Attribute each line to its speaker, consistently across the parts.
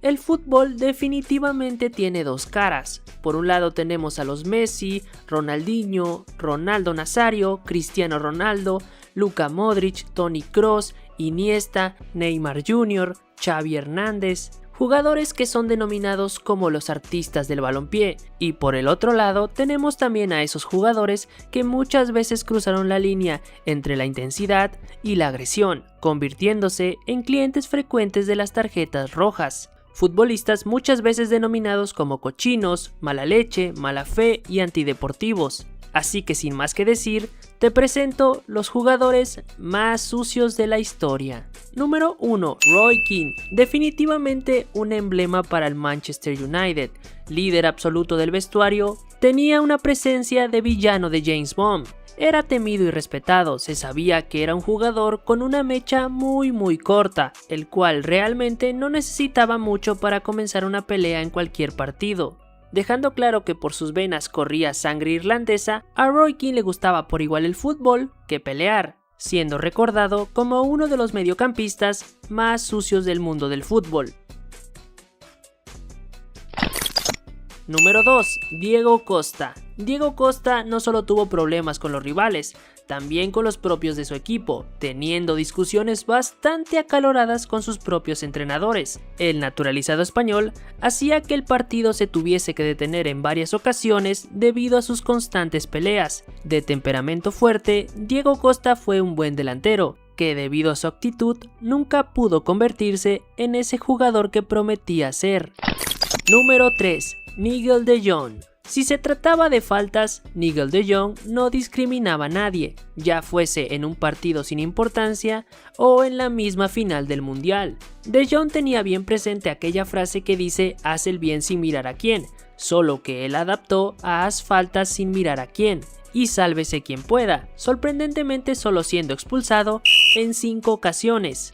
Speaker 1: El fútbol definitivamente tiene dos caras. Por un lado tenemos a los Messi, Ronaldinho, Ronaldo Nazario, Cristiano Ronaldo, Luka Modric, Toni Kroos, Iniesta, Neymar Jr., Xavi Hernández, jugadores que son denominados como los artistas del balompié, y por el otro lado tenemos también a esos jugadores que muchas veces cruzaron la línea entre la intensidad y la agresión, convirtiéndose en clientes frecuentes de las tarjetas rojas. Futbolistas muchas veces denominados como cochinos, mala leche, mala fe y antideportivos. Así que sin más que decir, te presento los jugadores más sucios de la historia. Número 1. Roy Keane, definitivamente un emblema para el Manchester United, líder absoluto del vestuario, tenía una presencia de villano de James Bond. Era temido y respetado, se sabía que era un jugador con una mecha muy corta, el cual realmente no necesitaba mucho para comenzar una pelea en cualquier partido. Dejando claro que por sus venas corría sangre irlandesa, a Roy Keane le gustaba por igual el fútbol que pelear, siendo recordado como uno de los mediocampistas más sucios del mundo del fútbol. Número 2. Diego Costa. Diego Costa no solo tuvo problemas con los rivales, también con los propios de su equipo, teniendo discusiones bastante acaloradas con sus propios entrenadores. El naturalizado español hacía que el partido se tuviese que detener en varias ocasiones debido a sus constantes peleas. De temperamento fuerte, Diego Costa fue un buen delantero, que debido a su actitud nunca pudo convertirse en ese jugador que prometía ser. Número 3. Nigel de Jong. Si se trataba de faltas, Nigel de Jong no discriminaba a nadie, ya fuese en un partido sin importancia o en la misma final del mundial. De Jong tenía bien presente aquella frase que dice haz el bien sin mirar a quién, solo que él adaptó a haz faltas sin mirar a quién y sálvese quien pueda, sorprendentemente solo siendo expulsado en 5 ocasiones.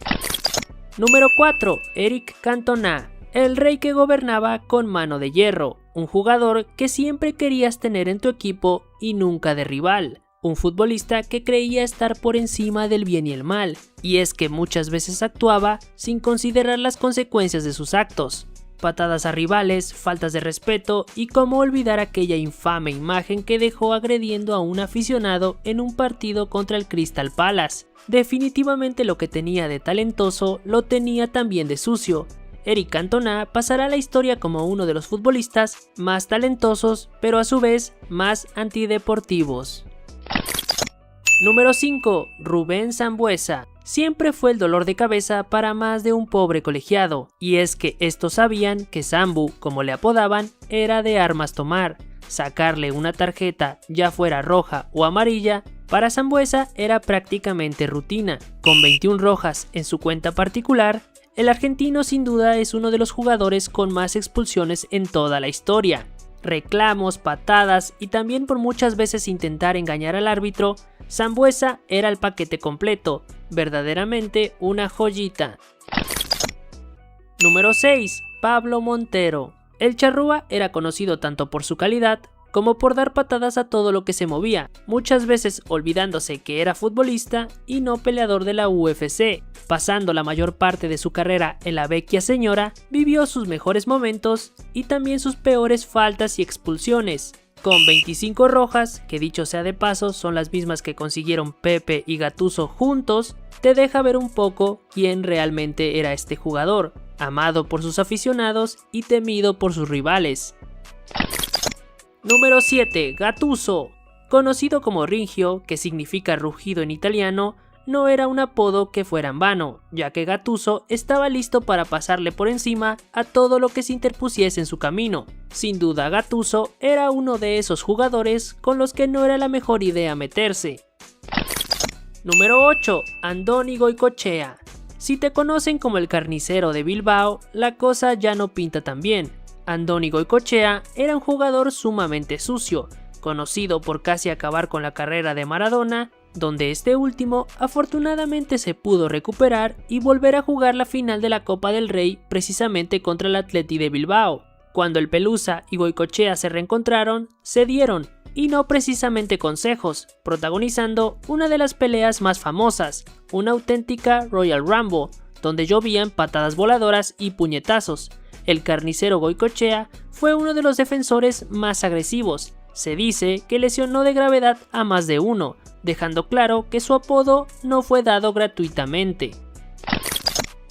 Speaker 1: Número 4. Eric Cantona. El rey que gobernaba con mano de hierro, un jugador que siempre querías tener en tu equipo y nunca de rival, un futbolista que creía estar por encima del bien y el mal, y es que muchas veces actuaba sin considerar las consecuencias de sus actos. Patadas a rivales, faltas de respeto y cómo olvidar aquella infame imagen que dejó agrediendo a un aficionado en un partido contra el Crystal Palace. Definitivamente lo que tenía de talentoso lo tenía también de sucio. Eric Cantona pasará a la historia como uno de los futbolistas más talentosos, pero a su vez más antideportivos. Número 5. Rubén Sambueza. Siempre fue el dolor de cabeza para más de un pobre colegiado, y es que estos sabían que Sambu, como le apodaban, era de armas tomar. Sacarle una tarjeta, ya fuera roja o amarilla, para Sambueza era prácticamente rutina. Con 21 rojas en su cuenta particular, el argentino sin duda es uno de los jugadores con más expulsiones en toda la historia. Reclamos, patadas y también por muchas veces intentar engañar al árbitro, Sambueza era el paquete completo, verdaderamente una joyita. Número 6. Pablo Montero. El charrúa era conocido tanto por su calidad como por dar patadas a todo lo que se movía, muchas veces olvidándose que era futbolista y no peleador de la UFC. Pasando la mayor parte de su carrera en la vecchia señora, vivió sus mejores momentos y también sus peores faltas y expulsiones. Con 25 rojas, que dicho sea de paso son las mismas que consiguieron Pepe y Gattuso juntos, te deja ver un poco quién realmente era este jugador, amado por sus aficionados y temido por sus rivales. Número 7. Gattuso. Conocido como Ringio, que significa rugido en italiano, no era un apodo que fuera en vano, ya que Gattuso estaba listo para pasarle por encima a todo lo que se interpusiese en su camino. Sin duda, Gattuso era uno de esos jugadores con los que no era la mejor idea meterse. Número 8. Andoni Goicoechea. Si te conocen como el carnicero de Bilbao, la cosa ya no pinta tan bien. Andoni Goicoechea era un jugador sumamente sucio, conocido por casi acabar con la carrera de Maradona, donde este último afortunadamente se pudo recuperar y volver a jugar la final de la Copa del Rey precisamente contra el Athletic de Bilbao. Cuando el Pelusa y Goicoechea se reencontraron, se dieron, y no precisamente consejos, protagonizando una de las peleas más famosas, una auténtica Royal Rumble, donde llovían patadas voladoras y puñetazos. El carnicero Goicoechea fue uno de los defensores más agresivos. Se dice que lesionó de gravedad a más de uno, dejando claro que su apodo no fue dado gratuitamente.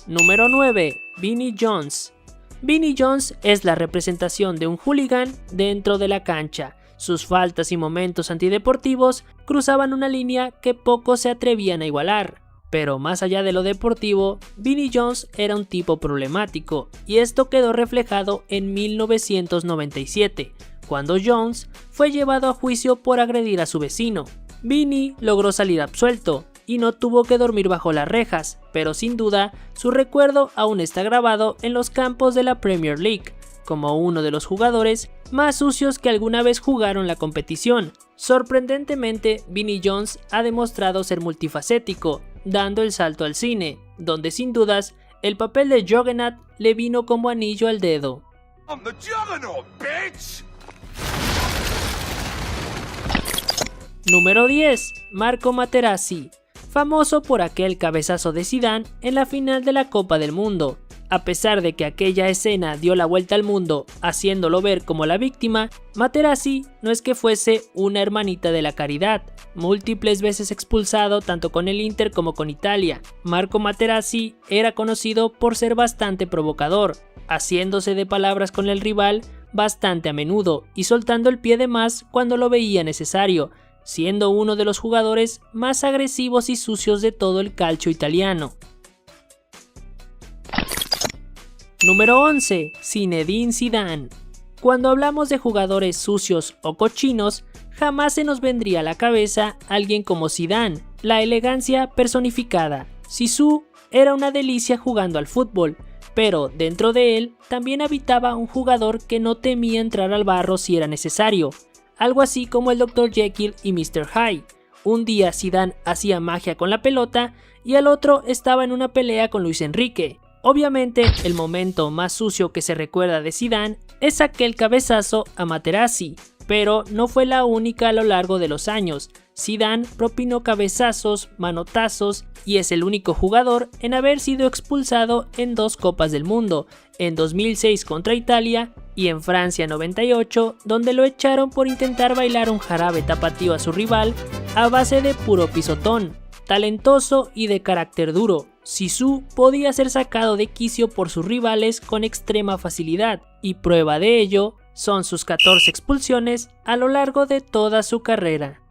Speaker 1: Número 9. Vinnie Jones. Vinnie Jones es la representación de un hooligan dentro de la cancha. Sus faltas y momentos antideportivos cruzaban una línea que pocos se atrevían a igualar. Pero más allá de lo deportivo, Vinnie Jones era un tipo problemático, y esto quedó reflejado en 1997, cuando Jones fue llevado a juicio por agredir a su vecino. Vinnie logró salir absuelto y no tuvo que dormir bajo las rejas, pero sin duda su recuerdo aún está grabado en los campos de la Premier League, como uno de los jugadores más sucios que alguna vez jugaron la competición. Sorprendentemente, Vinnie Jones ha demostrado ser multifacético, dando el salto al cine, donde sin dudas el papel de Juggernaut le vino como anillo al dedo.
Speaker 2: I'm the Juggernaut, bitch!
Speaker 1: Número 10. Marco Materazzi. Famoso por aquel cabezazo de Zidane en la final de la Copa del Mundo. A pesar de que aquella escena dio la vuelta al mundo, haciéndolo ver como la víctima, Materazzi no es que fuese una hermanita de la caridad. Múltiples veces expulsado tanto con el Inter como con Italia, Marco Materazzi era conocido por ser bastante provocador, haciéndose de palabras con el rival bastante a menudo y soltando el pie de más cuando lo veía necesario, siendo uno de los jugadores más agresivos y sucios de todo el calcio italiano. Número 11. Zinedine Zidane. Cuando hablamos de jugadores sucios o cochinos, jamás se nos vendría a la cabeza alguien como Zidane, la elegancia personificada. Zizou era una delicia jugando al fútbol, pero dentro de él también habitaba un jugador que no temía entrar al barro si era necesario, algo así como el Dr. Jekyll y Mr. Hyde. Un día Zidane hacía magia con la pelota y al otro estaba en una pelea con Luis Enrique. Obviamente, el momento más sucio que se recuerda de Zidane es aquel cabezazo a Materazzi, pero no fue la única a lo largo de los años. Zidane propinó cabezazos, manotazos y es el único jugador en haber sido expulsado en 2 Copas del Mundo, en 2006 contra Italia y en Francia 98, donde lo echaron por intentar bailar un jarabe tapatío a su rival a base de puro pisotón. Talentoso y de carácter duro, Zizou podía ser sacado de quicio por sus rivales con extrema facilidad, y prueba de ello son sus 14 expulsiones a lo largo de toda su carrera.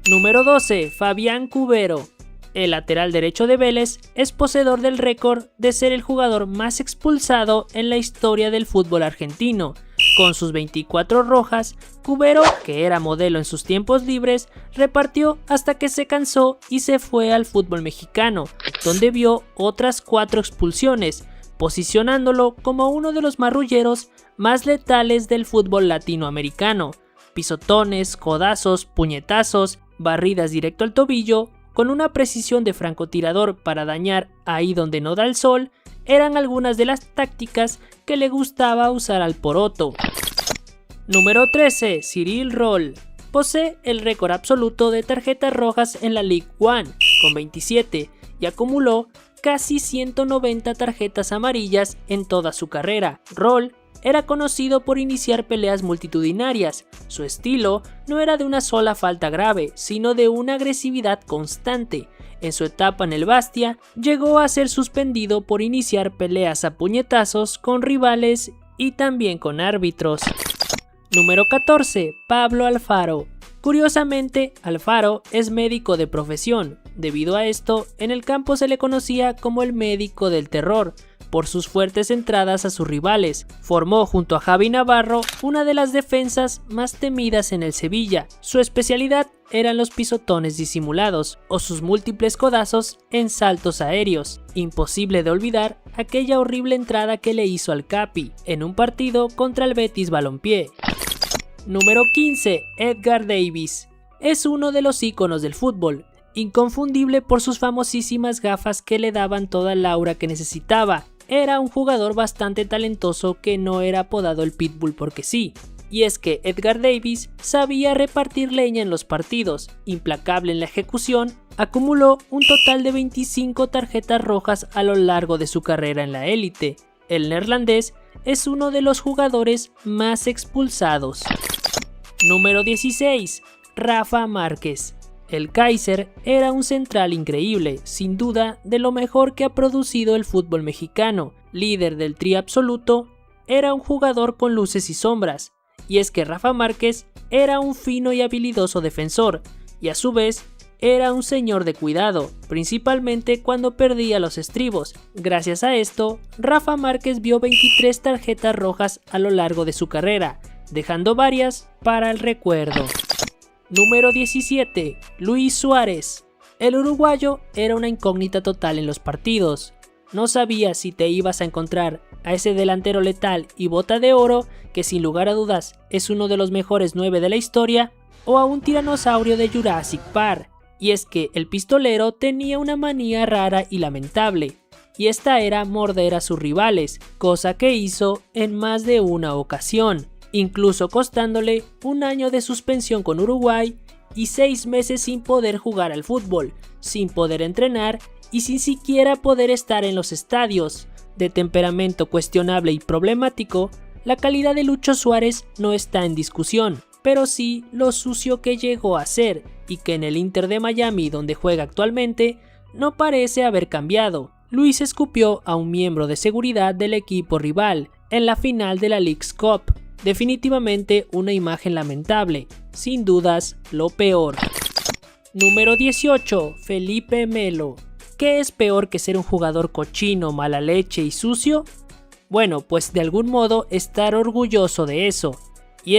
Speaker 1: Número 12. Fabián Cubero. El lateral derecho de Vélez es poseedor del récord de ser el jugador más expulsado en la historia del fútbol argentino. Con sus 24 rojas, Cubero, que era modelo en sus tiempos libres, repartió hasta que se cansó y se fue al fútbol mexicano, donde vio otras 4 expulsiones, posicionándolo como uno de los marrulleros más letales del fútbol latinoamericano. Pisotones, codazos, puñetazos, barridas directo al tobillo, con una precisión de francotirador para dañar ahí donde no da el sol, eran algunas de las tácticas que le gustaba usar al poroto. Número 13. Cyril Roll. Posee el récord absoluto de tarjetas rojas en la Ligue 1, con 27, y acumuló casi 190 tarjetas amarillas en toda su carrera. Roll era conocido por iniciar peleas multitudinarias. Su estilo no era de una sola falta grave, sino de una agresividad constante. En su etapa en el Bastia, llegó a ser suspendido por iniciar peleas a puñetazos con rivales y también con árbitros. Número 14. Pablo Alfaro. Curiosamente, Alfaro es médico de profesión. Debido a esto, en el campo se le conocía como el médico del terror, por sus fuertes entradas a sus rivales. Formó junto a Javi Navarro una de las defensas más temidas en el Sevilla. Su especialidad eran los pisotones disimulados o sus múltiples codazos en saltos aéreos. Imposible de olvidar aquella horrible entrada que le hizo al Capi en un partido contra el Betis Balompié. Número 15. Edgar Davis. Es uno de los íconos del fútbol, inconfundible por sus famosísimas gafas que le daban toda el aura que necesitaba. Era un jugador bastante talentoso que no era apodado el Pitbull porque sí. Y es que Edgar Davis sabía repartir leña en los partidos, implacable en la ejecución, acumuló un total de 25 tarjetas rojas a lo largo de su carrera en la élite. el neerlandés es uno de los jugadores más expulsados. Número 16. Rafa Márquez. El Kaiser era un central increíble, sin duda de lo mejor que ha producido el fútbol mexicano, líder del tri absoluto, era un jugador con luces y sombras, y es que Rafa Márquez era un fino y habilidoso defensor, y a su vez era un señor de cuidado, principalmente cuando perdía los estribos. Gracias a esto, Rafa Márquez vio 23 tarjetas rojas a lo largo de su carrera, dejando varias para el recuerdo. Número 17. Luis Suárez. El uruguayo era una incógnita total en los partidos. No sabías si te ibas a encontrar a ese delantero letal y bota de oro, que sin lugar a dudas es uno de los mejores 9 de la historia, o a un tiranosaurio de Jurassic Park. Y es que el pistolero tenía una manía rara y lamentable, y esta era morder a sus rivales, cosa que hizo en más de una ocasión, incluso costándole un año de suspensión con Uruguay y 6 meses sin poder jugar al fútbol, sin poder entrenar y sin siquiera poder estar en los estadios. De temperamento cuestionable y problemático, la calidad de Lucho Suárez no está en discusión, pero sí lo sucio que llegó a ser y que en el Inter de Miami, donde juega actualmente, no parece haber cambiado. Luis escupió a un miembro de seguridad del equipo rival en la final de la Leagues Cup. Definitivamente una imagen lamentable, sin dudas lo peor. Número 18. Felipe Melo. ¿Qué es peor que ser un jugador cochino, mala leche y sucio? Bueno, pues de algún modo estar orgulloso de eso. Y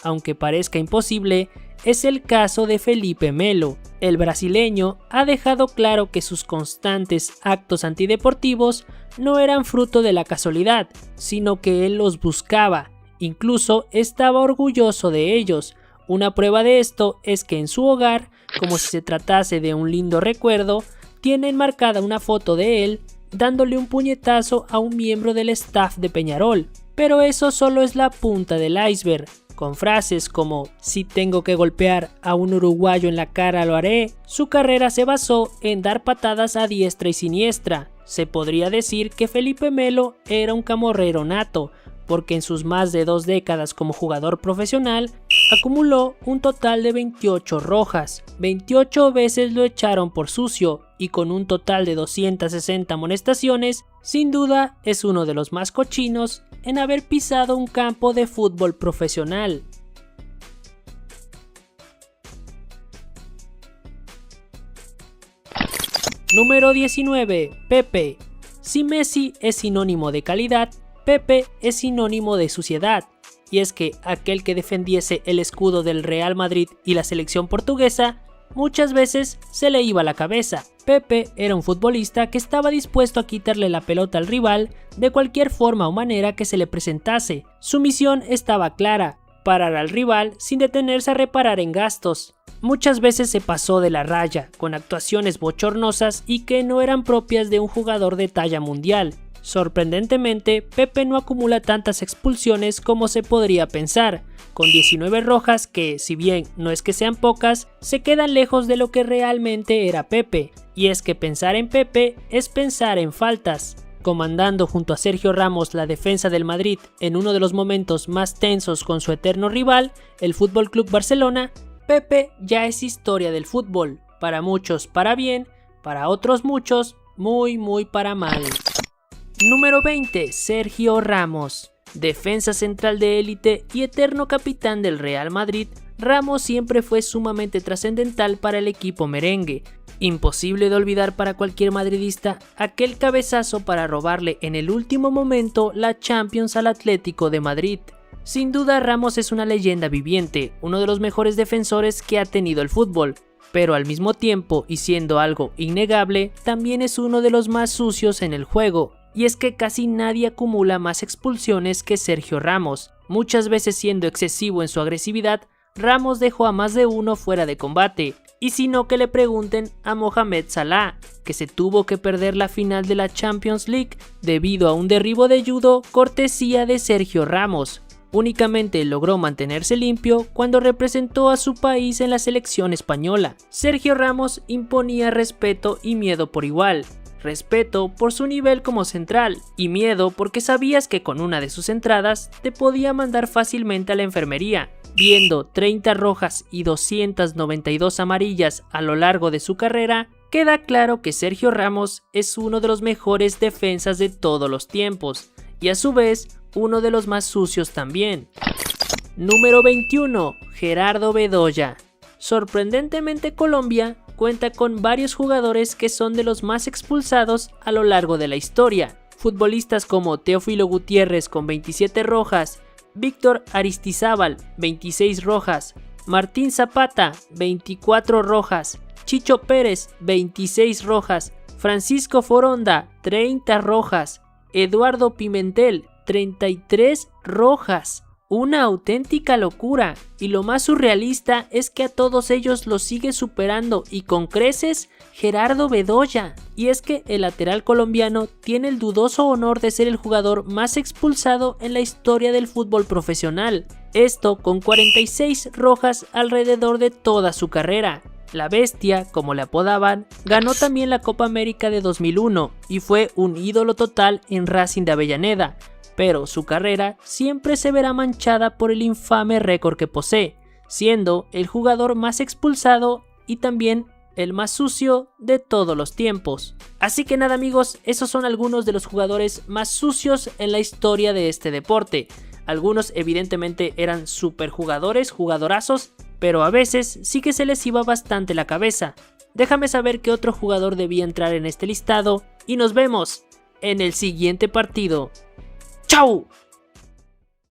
Speaker 1: aunque parezca imposible, es el caso de Felipe Melo. El brasileño ha dejado claro que sus constantes actos antideportivos no eran fruto de la casualidad, sino que él los buscaba. Incluso estaba orgulloso de ellos. Una prueba de esto es que en su hogar, como si se tratase de un lindo recuerdo, tiene enmarcada una foto de él dándole un puñetazo a un miembro del staff de Peñarol. Pero eso solo es la punta del iceberg. Con frases como "si tengo que golpear a un uruguayo en la cara lo haré", su carrera se basó en dar patadas a diestra y siniestra. Se podría decir que Felipe Melo era un camorrero nato, porque en sus más de 2 décadas como jugador profesional acumuló un total de 28 rojas, 28 veces lo echaron por sucio y con un total de 260 amonestaciones, sin duda es uno de los más cochinos en haber pisado un campo de fútbol profesional. Número 19. Pepe. Si Messi es sinónimo de calidad, Pepe es sinónimo de suciedad, y es que aquel que defendiese el escudo del Real Madrid y la selección portuguesa muchas veces se le iba la cabeza. Pepe era un futbolista que estaba dispuesto a quitarle la pelota al rival de cualquier forma o manera que se le presentase. Su misión estaba clara: parar al rival sin detenerse a reparar en gastos. Muchas veces se pasó de la raya, con actuaciones bochornosas y que no eran propias de un jugador de talla mundial. Sorprendentemente, Pepe no acumula tantas expulsiones como se podría pensar, con 19 rojas que, si bien no es que sean pocas, se quedan lejos de lo que realmente era Pepe. Y es que pensar en Pepe es pensar en faltas. Comandando junto a Sergio Ramos la defensa del Madrid en uno de los momentos más tensos con su eterno rival, el FC Barcelona, Pepe ya es historia del fútbol, para muchos para bien, para otros muchos muy para mal. Número 20. Sergio Ramos. Defensa central de élite y eterno capitán del Real Madrid, Ramos siempre fue sumamente trascendental para el equipo merengue. Imposible de olvidar para cualquier madridista aquel cabezazo para robarle en el último momento la Champions al Atlético de Madrid. Sin duda, Ramos es una leyenda viviente, uno de los mejores defensores que ha tenido el fútbol, pero al mismo tiempo, y siendo algo innegable, también es uno de los más sucios en el juego. Y es que casi nadie acumula más expulsiones que Sergio Ramos. Muchas veces siendo excesivo en su agresividad, Ramos dejó a más de uno fuera de combate. Y si no, que le pregunten a Mohamed Salah, que se tuvo que perder la final de la Champions League debido a un derribo de judo cortesía de Sergio Ramos. Únicamente logró mantenerse limpio cuando representó a su país en la selección española. Sergio Ramos imponía respeto y miedo por igual. respeto por su nivel como central y miedo porque sabías que con una de sus entradas te podía mandar fácilmente a la enfermería. Viendo 30 rojas y 292 amarillas a lo largo de su carrera, queda claro que Sergio Ramos es uno de los mejores defensas de todos los tiempos y a su vez uno de los más sucios también. Número 21. Gerardo Bedoya. Sorprendentemente, Colombia cuenta con varios jugadores que son de los más expulsados a lo largo de la historia. Futbolistas como Teófilo Gutiérrez con 27 rojas, Víctor Aristizábal 26 rojas, Martín Zapata 24 rojas, Chicho Pérez 26 rojas, Francisco Foronda 30 rojas, Eduardo Pimentel 33 rojas. Una auténtica locura, y lo más surrealista es que a todos ellos los sigue superando y con creces Gerardo Bedoya. Y es que el lateral colombiano tiene el dudoso honor de ser el jugador más expulsado en la historia del fútbol profesional. Esto con 46 rojas alrededor de toda su carrera. La Bestia, como le apodaban, ganó también la Copa América de 2001 y fue un ídolo total en Racing de Avellaneda. Pero su carrera siempre se verá manchada por el infame récord que posee, siendo el jugador más expulsado y también el más sucio de todos los tiempos. Así que nada amigos, esos son algunos de los jugadores más sucios en la historia de este deporte. Algunos evidentemente eran super jugadores, jugadorazos, pero a veces sí que se les iba bastante la cabeza. Déjame saber qué otro jugador debía entrar en este listado y nos vemos en el siguiente partido. ¡Chao!